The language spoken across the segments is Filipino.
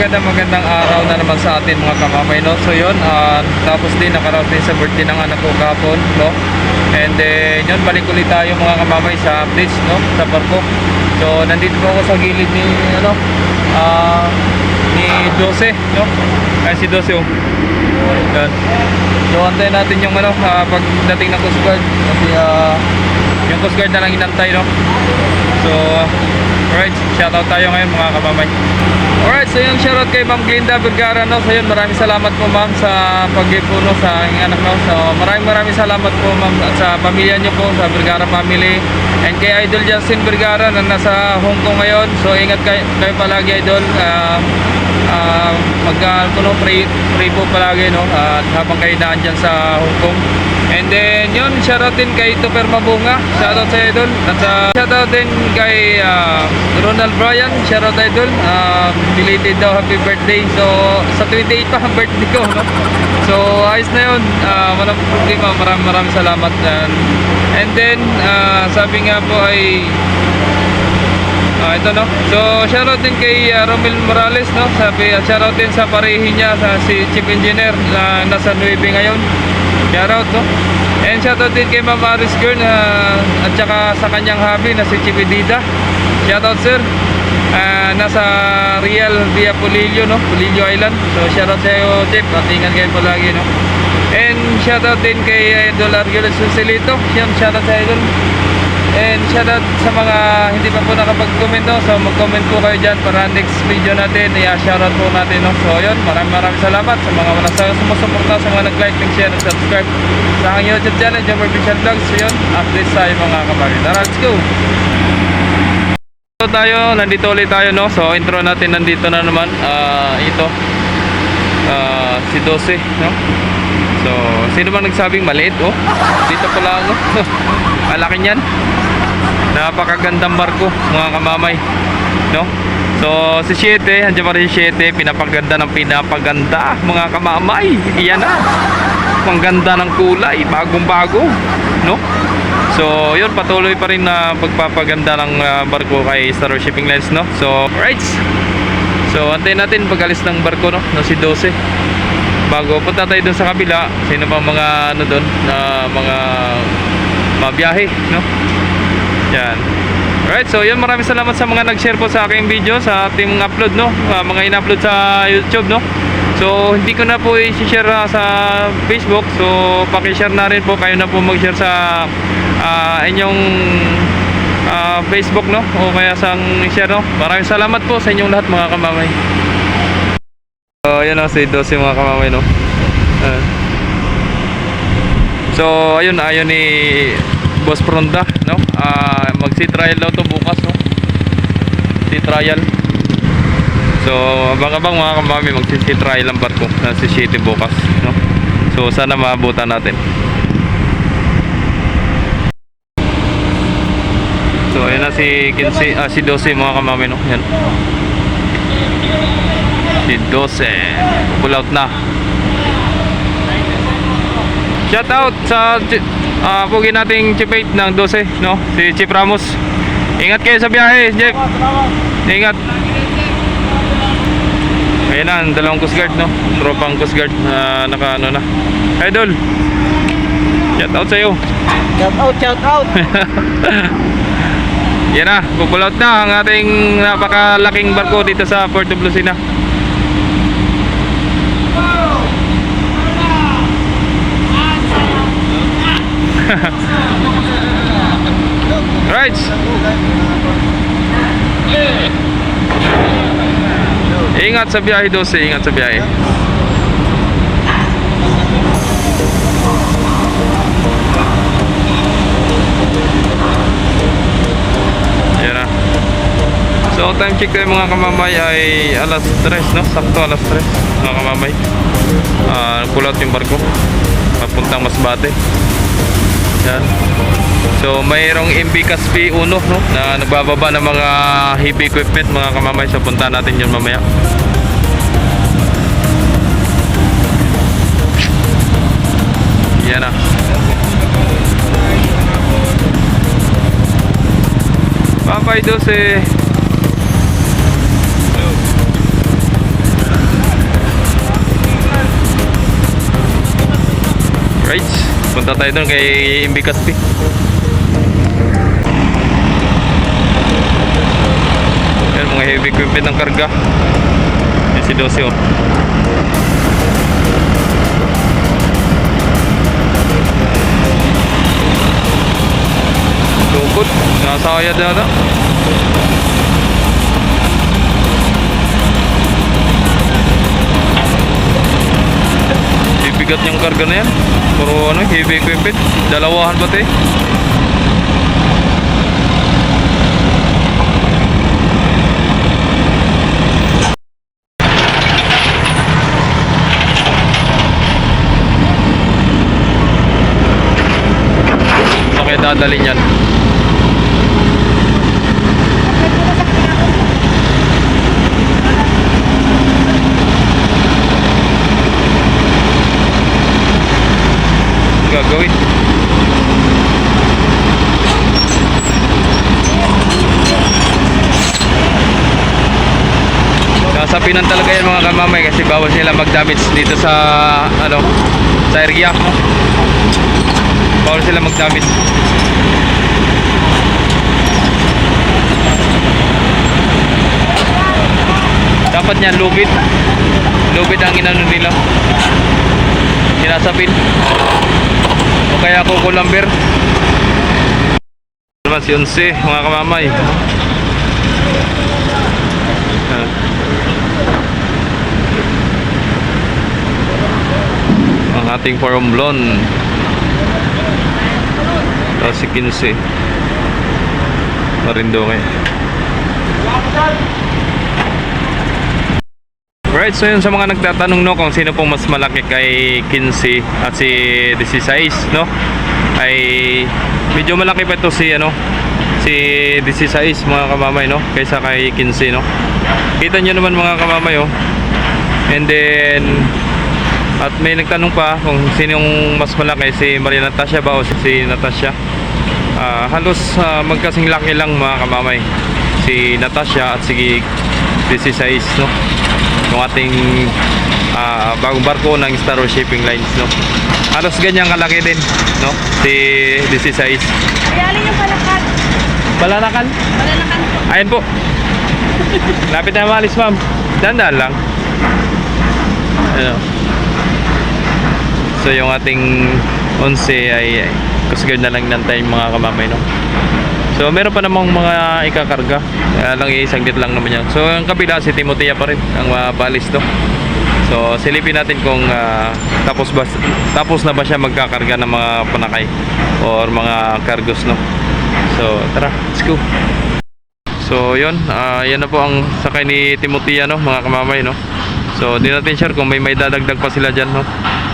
magandang araw na naman sa atin mga kamamay, no? So yun, tapos din nakaraos din sa birthday ng anak ko kahapon, no? And then yun, balik ulit tayo mga kamamay sa updates, no? Sa barko. So nandito po ako sa gilid ni ni 12, no? Ay si 12, oh. Yan. So antayin natin yung pagdating ng Coast Guard kasi yung Coast Guard na lang inantay, no? So alright, shoutout tayo ngayon mga kamamay. Alright, so yun, shoutout kay Ma'am Glinda Vergara, no? So yun, maraming salamat po ma'am sa pag-ipuno sa aking anak, no? So maraming salamat po ma'am at sa pamilya nyo po, sa Vergara family. And kay Idol Justin Vergara na nasa Hong Kong ngayon. So ingat kayo palagi, Idol. Pray po palagi, no? At habang kayo daan dyan sa Hong Kong. And then yun, shoutout din kay Tupper Mabunga, shoutout sa Idol. At shoutout din kay Ronald Bryan, shoutout Idol. Belated daw, happy birthday. So sa 28 pa ang birthday ko, no? So ayos na yun, walang problema. Maraming salamat. And then sabi nga po ay ito, no? So shoutout din kay Romel Morales, no? Sabi shoutout din sa parehi niya, si Chief Engineer na nasa 9 ngayon. Shoutout, no? And shoutout din kay Ma'am Aris Girl at saka sa kanyang hubby na si Chief Edida. Shoutout sir. Nasa Real Via Pulillo, no? Pulillo Island. So shoutout sa iyo, Chief. At ingat kayo palagi, no? And shoutout din kay Idol Arguelles Susilito. Shoutout sa Idol. And shoutout sa mga hindi pa po nakapag-comment, no? So mag-comment po kayo dyan para next video natin i-shoutout po natin, no? So yun, maraming salamat sa mga walang sumusuporta, sa mga nag-like, nag-share, and subscribe sa aking YouTube channel, Jomar Official Vlogs. So yun, update tayo mga kapatid. Tara, let's go! So nandito ulit tayo, no? So intro natin, nandito na naman ito si 12, no? So sino bang nagsabing maliit? Oh, dito pala ako. Malaki niyan. Napakagandang barko mga kamamay, no? So si 7, andiyan pa rin si 7, pinapaganda ng pinapaganda mga kamamay. Iyan na, ang ganda ng kulay, bagong bago, no? So yun, patuloy pa rin na pagpapaganda ng barko kay Star Shipping Lines, no? So right, so antayin natin pag-alis ng barko, no? No, si 12. Bago punta tayo dun sa kabila, sino pa mga doon na mga mabiyahe, no? Yan. Alright, so yun, maraming salamat sa mga nag-share po sa aking video, sa ating upload, no? Mga in-upload sa YouTube, no? So hindi ko na po i-share sa Facebook. So paki-share na rin po, kayo na po mag-share sa inyong Facebook, no? O kaya sa share, no? Maraming salamat po sa inyong lahat mga kamamay. So ayan, si 12 mga kamamay, no? So ayun ni Boss Pronda, no? Magsi-trial daw to bukas, no? Si-trial. So abang-abang mga kamami, magsi-trial ang barko na si City bukas, no? So sana maabutan natin. So ayun na si 15, si 12 mga kamami, no? Yan. Si 12 pull out na. Shout out sa pugi nating Chief 8 ng 12, no? Si Chief Ramos. Ingat kayo sa biyahe, Jeff. Ingat. Ayan na, ang dalawang Coast Guard, no? Tropang Coast Guard na naka-ano na. Idol, shout out sa'yo. Shout out. Yan na, pull out na ang ating napakalaking barko dito sa Port of Lucena. Right. Ingat sa biyahe, 12, ingat sa biyahe. Yan na. So time check tayo mga kamamay ay alas 3, no? Sakto alas 3 mga kamamay. Pull out yung barko papuntang Masbate. Yan. So mayroong MV Caspi 1, no? Na nagbababa ng mga heavy equipment mga kamamay. So punta natin yun mamaya. Yan na. Bye-bye 12. Right, punta tayo doon kay Imbikaspi. Yan, mga heavy equipment ng karga. Yan si 12 oh. Lungkot, nasayad na ata. Bibigat niyang karga na yan. Puro ano, heavy equipment. Dalawahan ba ito eh? Saan kaya dadalhin yan? Gagawin. Kasapinan talaga yan mga kamamay kasi bawal sila mag-damage dito sa ano, sa area. Bawal sila mag-damage. Dapat niyan lubid. Lubid ang inano nila. Sinasapin. O kaya kukulamber. Naman si 11 mga kamamay. Ang ating Paromblon. Tapos si 15 Marindonge. Right, so yun sa mga nagtatanong no kung sino pong mas malaki kay 15 at si 16 no, ay medyo malaki pa ito si ano, si 16 mga kamamay no kaysa kay 15 no. Kita nyo naman mga kamamay oh. And then at may nagtanong pa kung sinong mas malaki, si Maria Natasha ba o si Natasha. Halos magkasing laki lang mga kamamay, si Natasha at si 16 no, yung ating bagong barko ng Star Ocean Shipping Lines no. Halos ganyan kalaki din no, si 16. Ayalin yung Balacan. Balanakan? Balacan po. Ayan po. Lapit na malis ma'am. Dandaan lang. Ano. So yung ating 11 ay kusagad na lang nantay mga kamamay no. So meron pa namang mga ikakarga. Lang isanggit lang naman yan. So ang kabila si Timotea pa rin ang balis to. So silipin natin kung tapos na ba siya magkakarga ng mga panakay or mga cargos no. So tara, let's go. So yun, yan na po ang sakay ni Timotea no mga kamamay no. So di natin sure kung may dadagdag pa sila dyan no.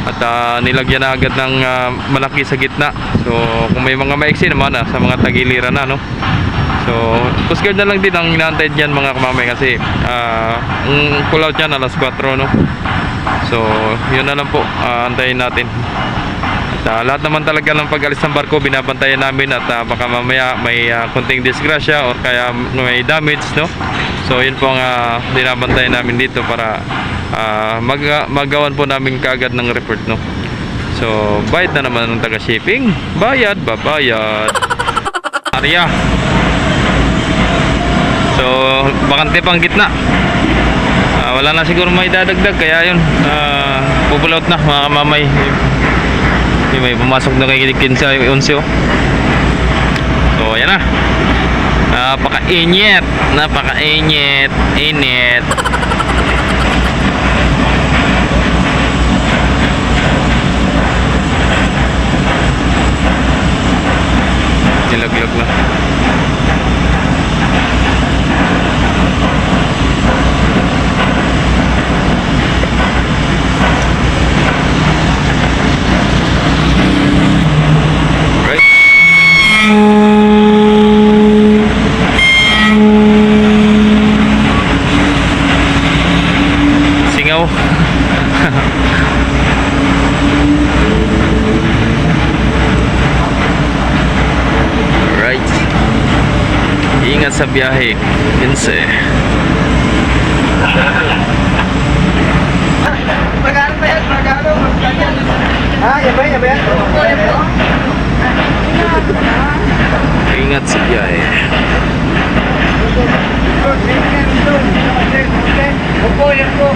At nilagyan na agad ng malaki sa gitna. So kung may mga maiksi naman sa mga tagiliran na no. So coast guard na lang din ang inaantay dyan mga kamamay kasi ang pull out yan alas 4 no. So yun na lang po, antayin natin. At lahat naman talaga ng pag-alis ng barko binabantayan namin at baka mamaya may konting disgrasya or kaya may damage no. So yun po ang binabantayan namin dito para magawan po namin kaagad ng report no. So bayad na naman ng taga shipping, bayad babayad. Area. So bakante pang gitna. Wala na siguro may dadagdag kaya yun pupulaut na mga kamamay. May pumasok na kay 15 11 oh. So ayan na. Napaka-init, init. Nilaglag na. Singaw. Right. Ingat sa biyahe. Pinse. Magkano pa yan? Magkano? Ah, yan ba yan? Ingat sa biyahe. Opo, yan po.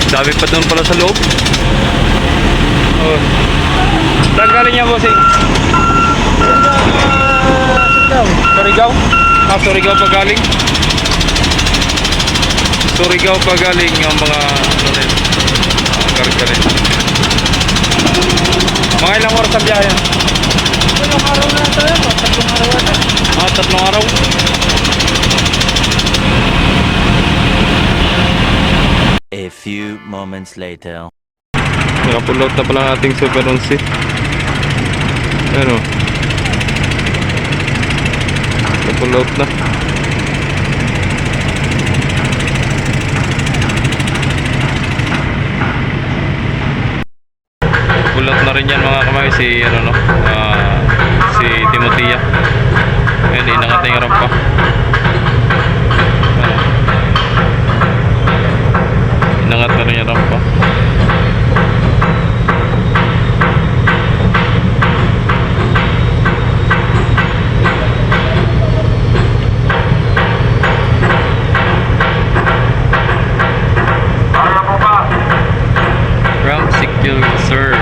Dami pa doon pala sa loob. Oh. Saan galing niya, bossing? Surigao? Ah, Surigao pa galing? Surigao pa galing yung mga ano rin. Karga rin. Mga ilang oras ang biyahe? Ilang araw na ito yan. Tatlong araw ata. Mga 3 araw. A few moments later. Nakapull out na pala ang ating Super 11. Ano? Nakapull out na. Pull out na rin yan mga kamay si ano no? Si Timotia. Ayan, inangat na yung rampa. Inangat na rin yung rampa. Ramp secure, sir.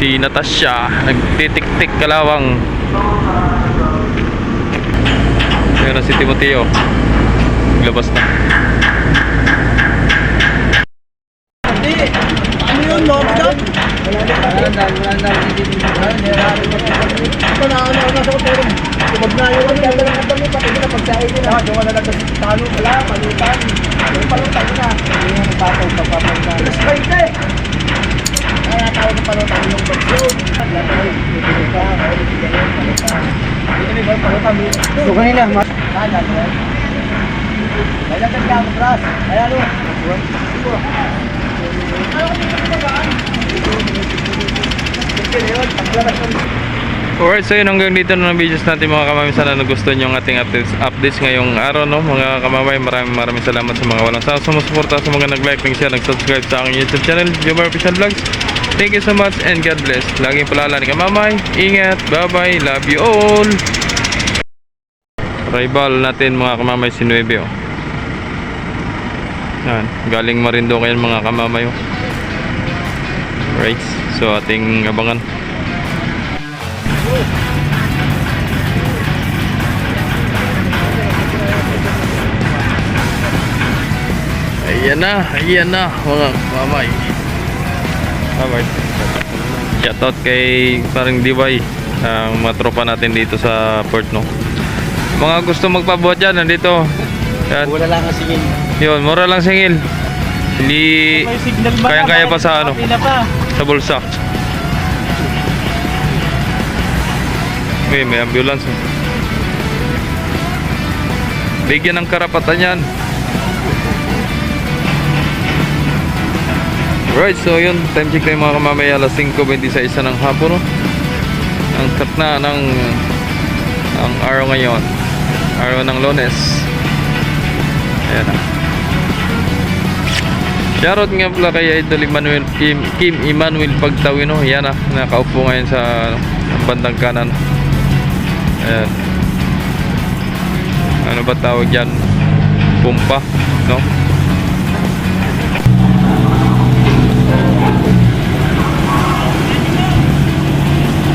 Si Natasha nagtitik-tik kalawang. Ayan na si Timoteo. Labas na. Hindi. Ano yun, Mom? Wala na. Ito na, nasa hotel. Pag na yun, kaya lang ang dami, pati na pagsahin nila. Yung wala lang kasi talo, wala, palutan. Yung palutan na. Yung nagpapal, pagpapal. Plus 20. Kaya tawag ng palutan yung bagsyon. So kanina, kaya ka pras. Kaya lo. Alright, so yun, hanggang dito na ng videos natin mga kamamay. Sana nagustuhan nyo ang ating updates ngayong araw, no? Mga kamamay, maraming salamat sa mga walang sumusuporta, sa mga nag-like, nag-share, nag-subscribe sa aking YouTube channel, Jomar Official Vlogs. Thank you so much and God bless. Laging palala ni kamamay. Ingat, bye-bye, love you all. Rival natin mga kamamay, si Nueve, oh. Yan, galing Marinduque yan mga kamamay, oh. Right, so ating abangan. Ayan na mga kamamay. Alright, shoutout kay parang Diway, ang mga tropa natin dito sa port, no. Mga gusto magpabuhat dyan, nandito. Yan. Wala lang kasi yun. Yun, mura lang singil. Hindi kayang-kaya pa sa ano, sa bulsa. May ambulance. Bigyan ng karapatan yan. Right, so yun, time check tayo mga kamamaya, alas 5:26 ng hapon, no? Ang kat na ng ang araw ngayon, araw ng Lunes. Ayan na. Shoutout nga pala kay Idol Emmanuel, Kim Emmanuel Pagtawino. Yan na, nakaupo ngayon sa bandang kanan. Ayan. Ano ba tawag dyan? Pumpa, no?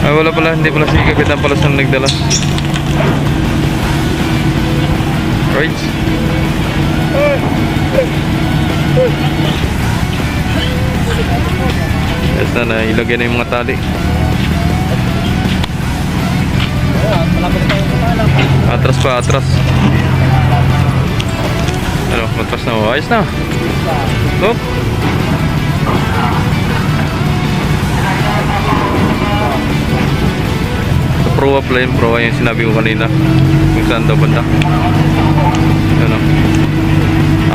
Ay, wala pala, hindi pala si Kapitan pala saan nagdala. Right? Yes na, ilagay na yung mga tali. Atras pa, atras. Ano, matras na. Oh, ayos na. Stop. Pro up line, pro yung sinabi ko kanina. Kung saan daw banda. Ano.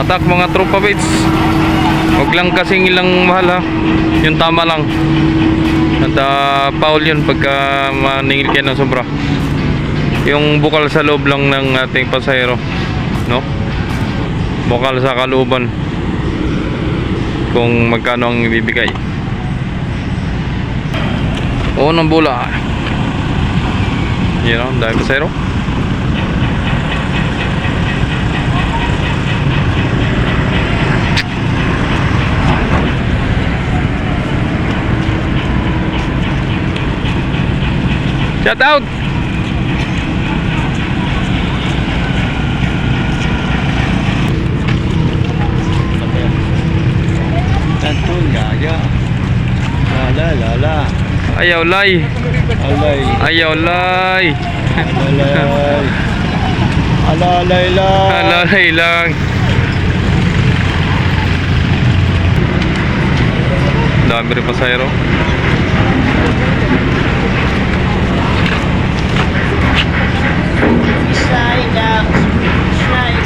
Attack mga tropa baits. Huwag lang kasing ilang mahal ha. Yung tama lang. At foul yun pagka maningil kayo ng sobra. Yung bukal sa loob lang ng ating pasahero, no? Bukal sa kalooban. Kung magkano ang ibibigay. Oo, ng bula. You know, dahil pasahero. Shout out! Tantul gaga. Lala lala. Ayaw lay. Alay. Ayaw lay. Alay. Alalay lang. Alalay lang. Dami rin pasahero. Slide out. Slide.